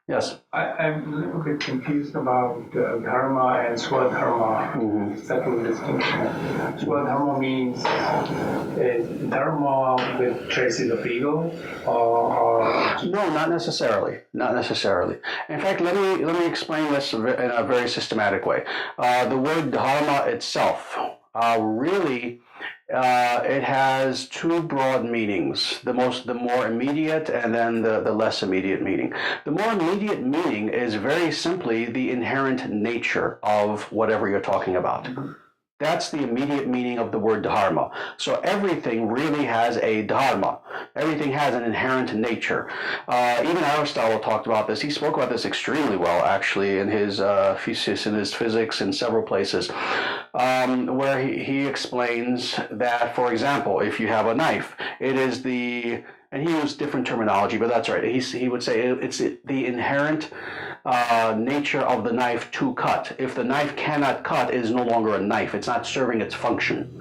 Yes. I'm a little bit confused about dharma and swadharma, subtle distinction. Swadharma means dharma with traces of ego, or No, not necessarily. Not necessarily. In fact, let me explain this in a very systematic way. The word dharma itself really it has two broad meanings. The more immediate and then the less immediate meaning. The more immediate meaning is very simply the inherent nature of whatever you're talking about. That's the immediate meaning of the word dharma. So everything really has a dharma. Everything has an inherent nature. Even Aristotle talked about this. He spoke about this extremely well, actually, in his thesis, in his physics, in several places, where he explains that, for example, if you have a knife, it is and he used different terminology, but that's right. He would say it's the inherent nature of the knife to cut. If the knife cannot cut, it is no longer a knife. It's not serving its function.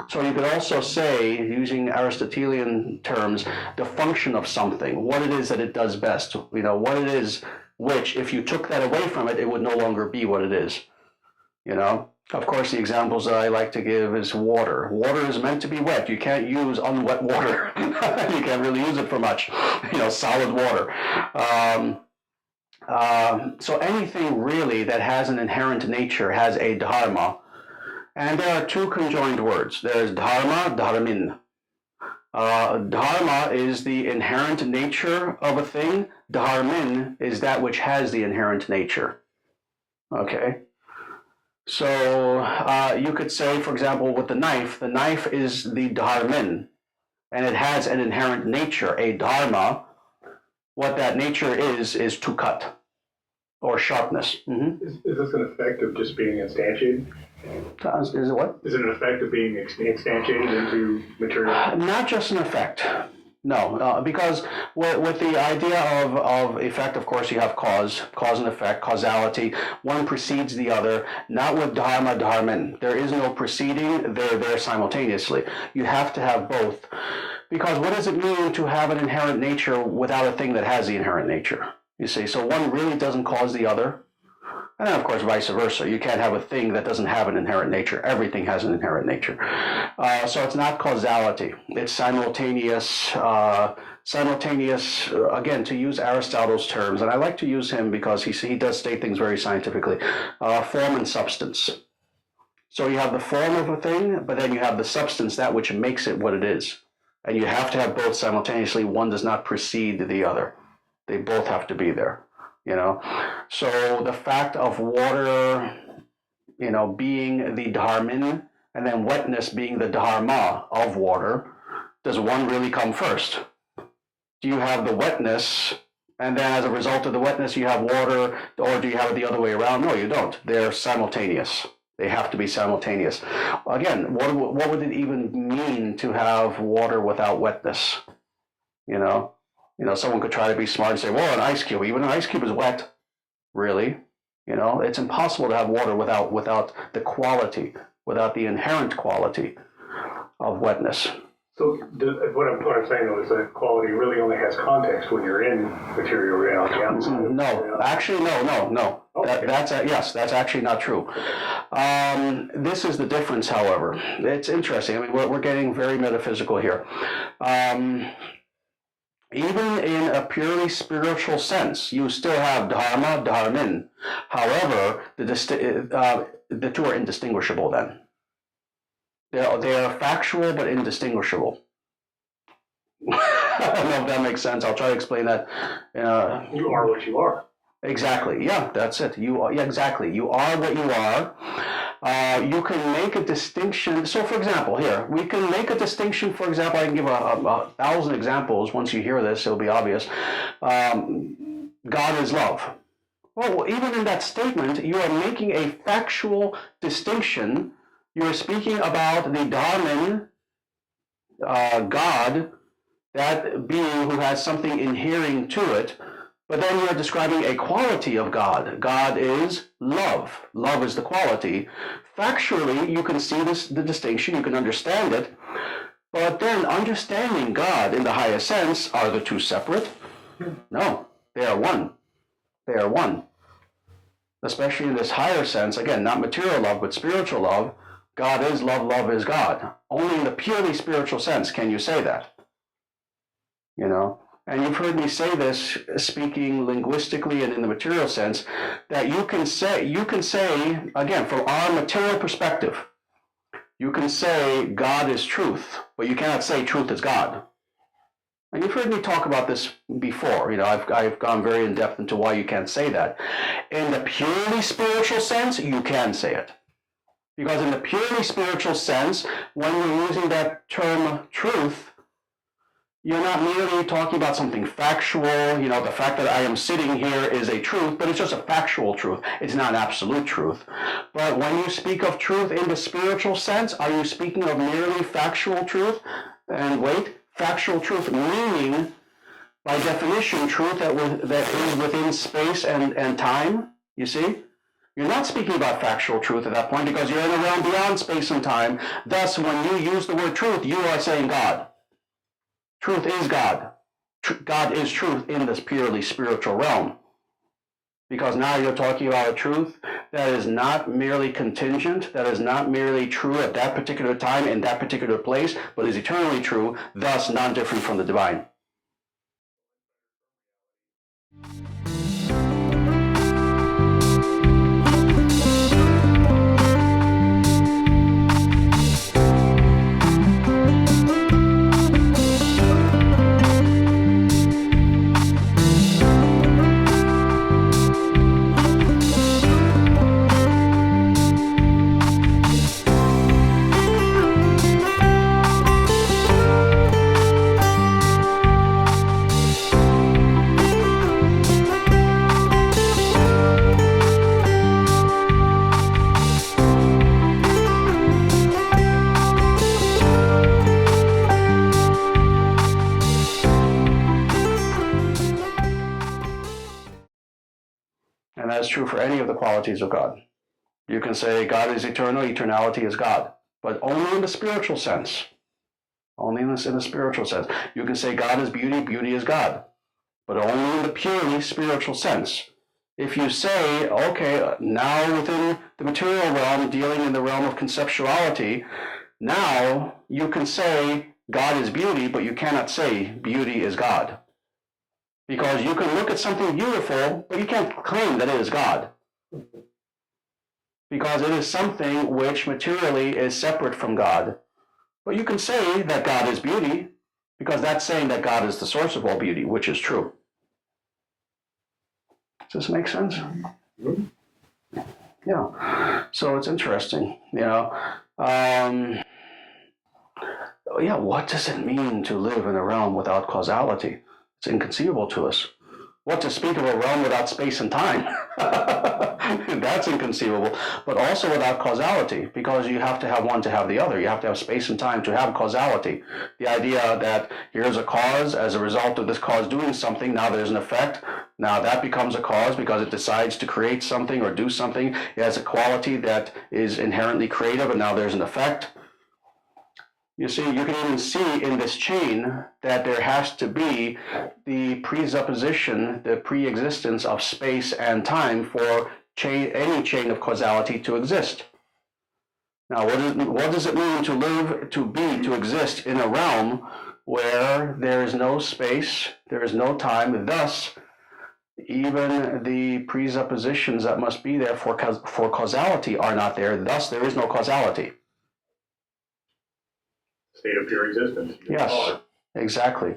So you could also say, using Aristotelian terms, the function of something, what it is that it does best. What it is which, if you took that away from it, it would no longer be what it is. Of course, the examples that I like to give is water. Water is meant to be wet. You can't use unwet water. You can't really use it for much, solid water. So anything really that has an inherent nature has a dharma. And there are two conjoined words. There's dharma, dharmin. Dharma is the inherent nature of a thing. Dharmin is that which has the inherent nature. Okay? So you could say, for example, with the knife is the dharmin, and it has an inherent nature, a dharma. What that nature is to cut, or sharpness. Is this an effect of just being instantiated? Is it what? Is it an effect of being instantiated into material? Not just an effect. No, because with the idea of effect, of course, you have cause and effect, causality. One precedes the other, not with dharma, dharmin. There is no preceding, they're there simultaneously. You have to have both. Because what does it mean to have an inherent nature without a thing that has the inherent nature? You see, so one really doesn't cause the other. And then, of course, vice versa. You can't have a thing that doesn't have an inherent nature. Everything has an inherent nature. So it's not causality. It's simultaneous, again, to use Aristotle's terms, and I like to use him because he does state things very scientifically, form and substance. So you have the form of a thing, but then you have the substance, that which makes it what it is. And you have to have both simultaneously. One does not precede the other. They both have to be there. So the fact of water, being the dharmin, and then wetness being the dharma of water, does one really come first? Do you have the wetness, and then as a result of the wetness you have water, or do you have it the other way around? No, you don't. They're simultaneous. They have to be simultaneous. Again, what would it even mean to have water without wetness? Someone could try to be smart and say, well, an ice cube, even an ice cube is wet. Really? It's impossible to have water without the quality, without the inherent quality of wetness. So what I'm saying, though, is that quality really only has context when you're in material reality. No, actually, no. Okay. Yes, that's actually not true. This is the difference, however. It's interesting. I mean, we're getting very metaphysical here. Even in a purely spiritual sense, you still have dharma, dharmin. However, the two are indistinguishable then. They are factual but indistinguishable. I don't know if that makes sense. I'll try to explain that. You are what you are. Exactly. Yeah, that's it. Exactly. You are what you are. You can make a distinction. So, for example, here, we can make a distinction. For example, I can give a 1,000 examples. Once you hear this, it'll be obvious. God is love. Well, even in that statement, you are making a factual distinction. You're speaking about the Dharmin, God, that being who has something inhering to it. But then you're describing a quality of God. God is love. Love is the quality. Factually, you can see the distinction, you can understand it. But then understanding God in the highest sense, are the two separate? No, they are one. They are one. Especially in this higher sense, again, not material love, but spiritual love. God is love, love is God. Only in the purely spiritual sense can you say that. You know, and you've heard me say this, speaking linguistically and in the material sense, that you can say, again, from our material perspective, you can say God is truth, but you cannot say truth is God. And you've heard me talk about this before. You know, I've gone very in depth into why you can't say that. In the purely spiritual sense, you can say it. Because in the purely spiritual sense, when you're using that term truth, you're not merely talking about something factual. You know, the fact that I am sitting here is a truth, but it's just a factual truth. It's not an absolute truth. But when you speak of truth in the spiritual sense, are you speaking of merely factual truth? And wait, factual truth meaning, by definition, truth that is within space and time, you see? You're not speaking about factual truth at that point because you're in a realm beyond space and time. Thus, when you use the word truth, you are saying God. Truth is God. God is truth in this purely spiritual realm. Because now you're talking about a truth that is not merely contingent, that is not merely true at that particular time in that particular place, but is eternally true, thus non-different from the divine. And that's true for any of the qualities of God. You can say God is eternal, eternality is God, but only in the spiritual sense. Only in the spiritual sense. You can say God is beauty, beauty is God, but only in the purely spiritual sense. If you say, okay, now within the material realm, dealing in the realm of conceptuality, now you can say God is beauty, but you cannot say beauty is God. Because you can look at something beautiful, but you can't claim that it is God. Because it is something which materially is separate from God. But you can say that God is beauty, because that's saying that God is the source of all beauty, which is true. Does this make sense? Yeah. So it's interesting, you know. What does it mean to live in a realm without causality? It's inconceivable to us. What to speak of a realm without space and time? That's inconceivable. But also without causality, because you have to have one to have the other. You have to have space and time to have causality. The idea that here's a cause, as a result of this cause doing something, now there's an effect. Now that becomes a cause because it decides to create something or do something. It has a quality that is inherently creative, and now there's an effect. You see, you can even see in this chain that there has to be the presupposition, the pre-existence of space and time for any chain of causality to exist. Now, what does it mean to live, to exist in a realm where there is no space, there is no time, thus even the presuppositions that must be there for causality are not there, thus there is no causality. State of pure existence. Yes, exactly.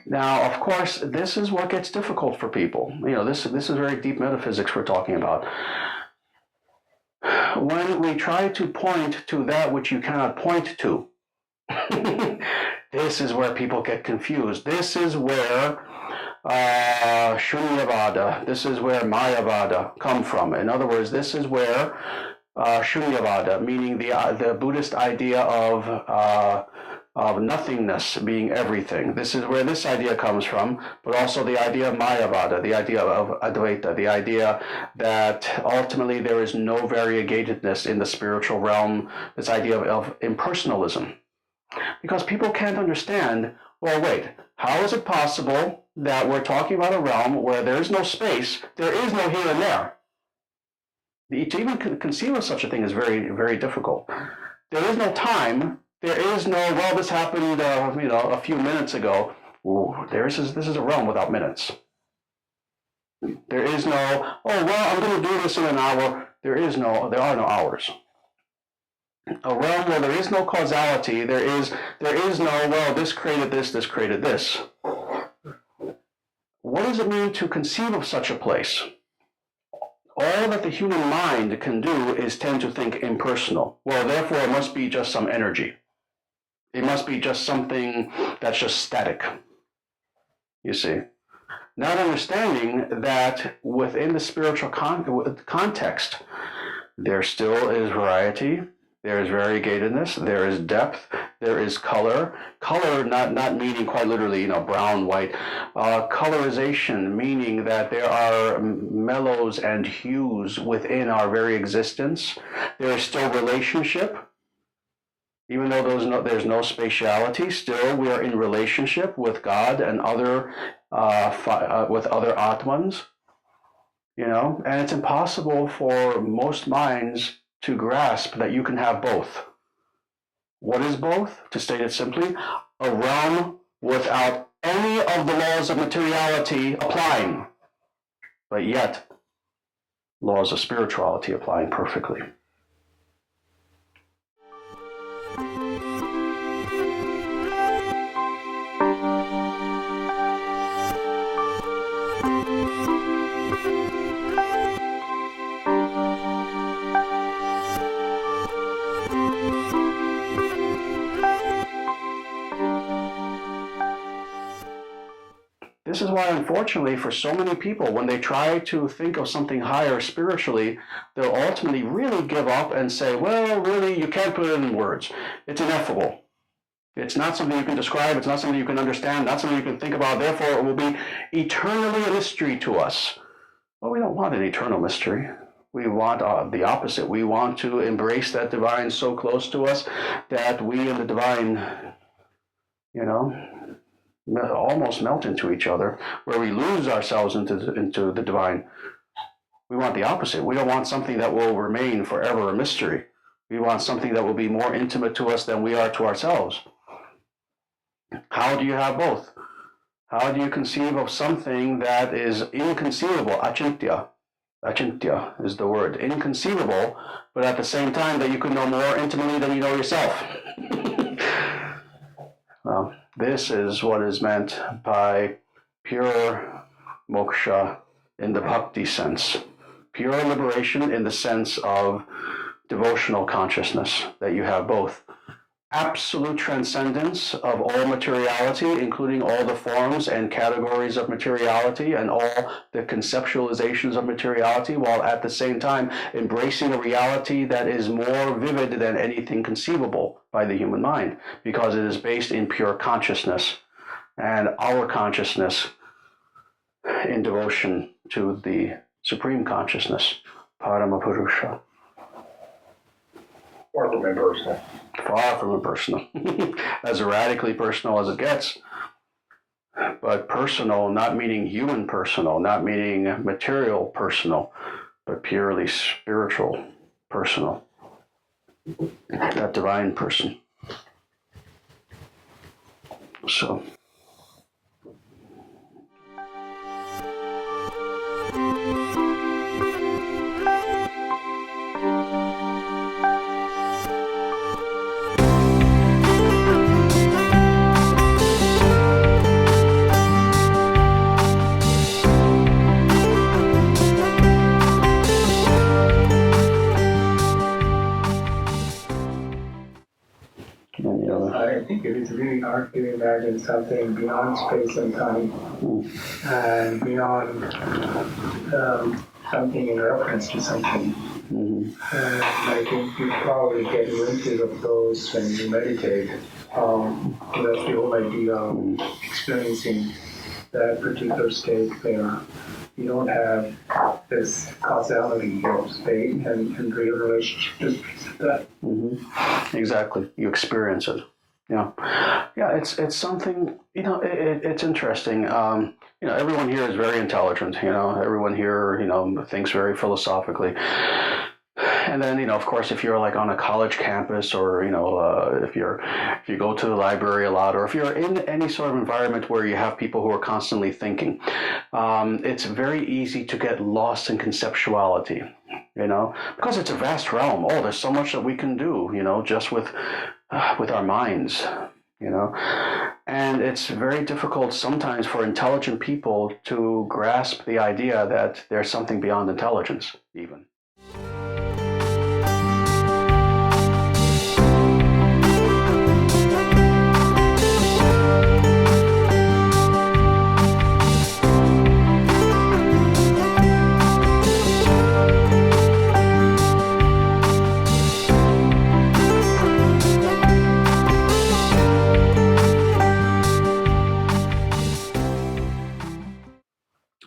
Now, of course, this is what gets difficult for people. You know, this is very deep metaphysics we're talking about. When we try to point to that which you cannot point to, this is where people get confused. This is where Shunyavada. This is where Mayavada come from. In other words, this is where Shunyavada, meaning the Buddhist idea of nothingness being everything. This is where this idea comes from, but also the idea of Mayavada, the idea of Advaita, the idea that ultimately there is no variegatedness in the spiritual realm, this idea of impersonalism. Because people can't understand, well, wait, how is it possible that we're talking about a realm where there is no space, there is no here and there? To even conceive of such a thing is very, very difficult. There is no time. There is no, well, this happened, a few minutes ago. Ooh, this is a realm without minutes. There is no, oh, well, I'm going to do this in an hour. There are no hours. A realm where there is no causality, there is no, well, this created this created this. What does it mean to conceive of such a place? All that the human mind can do is tend to think impersonal. Well, therefore, it must be just some energy. It must be just something that's just static, you see. Not understanding that within the spiritual context, there still is variety, there is variegatedness, there is depth, there is color. Color not meaning quite literally, brown, white. Colorization, meaning that there are mellows and hues within our very existence. There is still relationship. Even though there's no spatiality, still we are in relationship with God and with other Atmans, and it's impossible for most minds to grasp that you can have both. What is both? To state it simply, a realm without any of the laws of materiality applying, but yet laws of spirituality applying perfectly. This is why, unfortunately, for so many people, when they try to think of something higher spiritually, they'll ultimately really give up and say, well, really, you can't put it in words. It's ineffable. It's not something you can describe. It's not something you can understand, not something you can think about. Therefore, it will be eternally a mystery to us. Well, we don't want an eternal mystery. We want the opposite. We want to embrace that divine so close to us that we and the divine, almost melt into each other, where we lose ourselves into the divine. We want the opposite. We don't want something that will remain forever a mystery. We want something that will be more intimate to us than we are to ourselves. How do you have both? How do you conceive of something that is inconceivable? Achintya. Achintya is the word. Inconceivable, but at the same time that you can know more intimately than you know yourself. Well, this is what is meant by pure moksha in the bhakti sense. Pure liberation in the sense of devotional consciousness, that you have both absolute transcendence of all materiality, including all the forms and categories of materiality and all the conceptualizations of materiality, while at the same time embracing a reality that is more vivid than anything conceivable by the human mind, because it is based in pure consciousness and our consciousness in devotion to the supreme consciousness, Paramapurusha. Far from impersonal. Far from impersonal. As radically personal as it gets. But personal, not meaning human personal, not meaning material personal, but purely spiritual personal. That divine person. So. I think it is really very hard to imagine something beyond space and time and beyond something in reference to something. And I think you probably get glimpses of those when you meditate. That's the whole idea of experiencing that particular state where you don't have this causality of space and real relationship to that. Exactly. You experience it. Yeah. It's something, it's interesting. Everyone here is very intelligent, everyone here, thinks very philosophically. And then, of course, if you're like on a college campus or, if you go to the library a lot, or if you're in any sort of environment where you have people who are constantly thinking, it's very easy to get lost in conceptuality, because it's a vast realm. Oh, there's so much that we can do, just with our minds, and it's very difficult sometimes for intelligent people to grasp the idea that there's something beyond intelligence, even.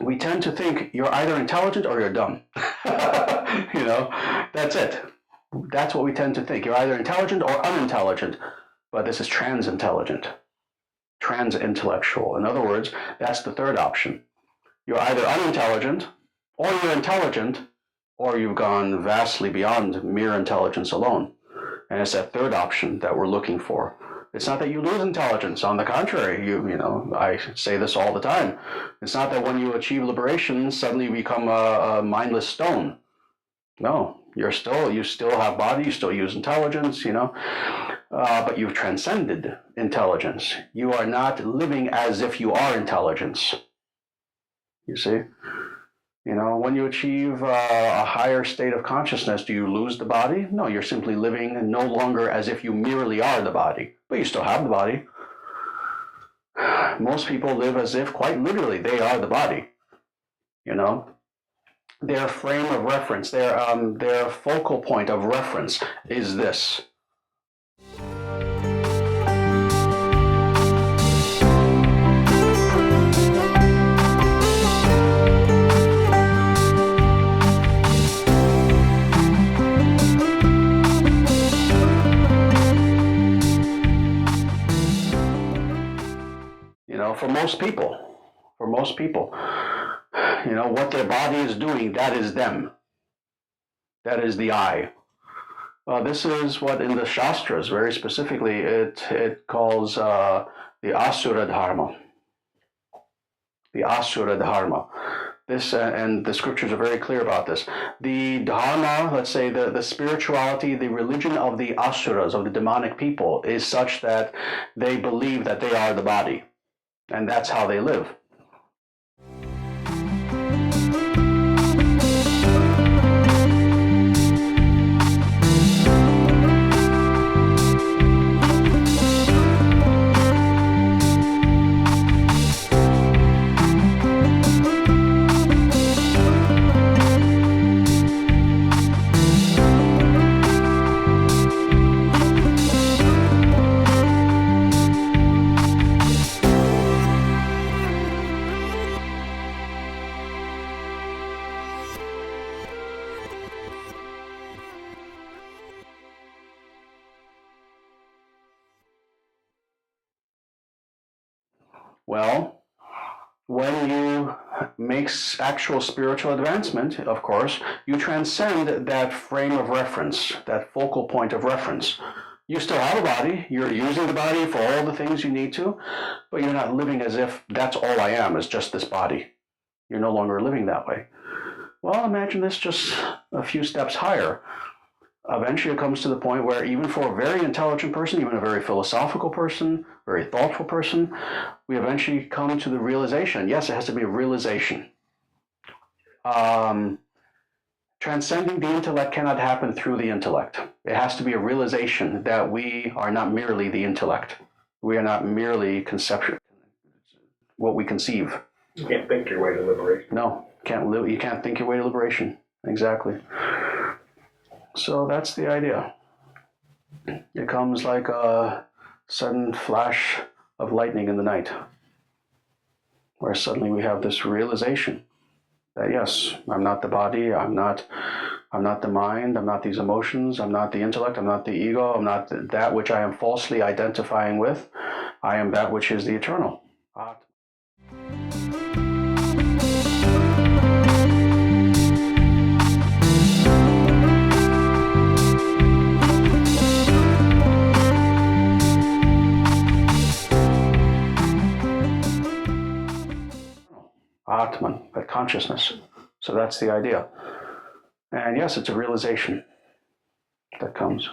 We tend to think you're either intelligent or you're dumb. That's it. That's what we tend to think. You're either intelligent or unintelligent. But this is transintelligent, transintellectual. In other words, that's the third option. You're either unintelligent, or you're intelligent, or you've gone vastly beyond mere intelligence alone. And it's that third option that we're looking for. It's not that you lose intelligence. On the contrary, I say this all the time. It's not that when you achieve liberation, suddenly you become a mindless stone. No, you still have body, you still use intelligence, but you've transcended intelligence. You are not living as if you are intelligence. You see? When you achieve a higher state of consciousness, do you lose the body? No, you're simply living no longer as if you merely are the body, but you still have the body. Most people live as if, quite literally, they are the body. Their frame of reference, their focal point of reference is this. For most people, what their body is doing, that is them. That is the I. This is what in the Shastras, very specifically, it calls the Asura Dharma. The Asura Dharma. This, and the scriptures are very clear about this. The Dharma, let's say the spirituality, the religion of the Asuras, of the demonic people, is such that they believe that they are the body. And that's how they live. Well, when you make actual spiritual advancement, of course, you transcend that frame of reference, that focal point of reference. You still have a body, you're using the body for all the things you need to, but you're not living as if that's all I am, is just this body. You're no longer living that way. Well, imagine this just a few steps higher. Eventually it comes to the point where even for a very intelligent person, even a very philosophical person, very thoughtful person, we eventually come to the realization, yes, it has to be a realization. Transcending the intellect cannot happen through the intellect. It has to be a realization that we are not merely the intellect. We are not merely conception, what we conceive. You can't think your way to liberation. No, you can't think your way to liberation. Exactly. So that's the idea. It comes like a sudden flash of lightning in the night, where suddenly we have this realization that yes, I'm not the body, I'm not the mind, I'm not these emotions, I'm not the intellect, I'm not the ego, I'm not that which I am falsely identifying with. I am that which is the eternal. Atman, that consciousness. So that's the idea. And yes, it's a realization that comes.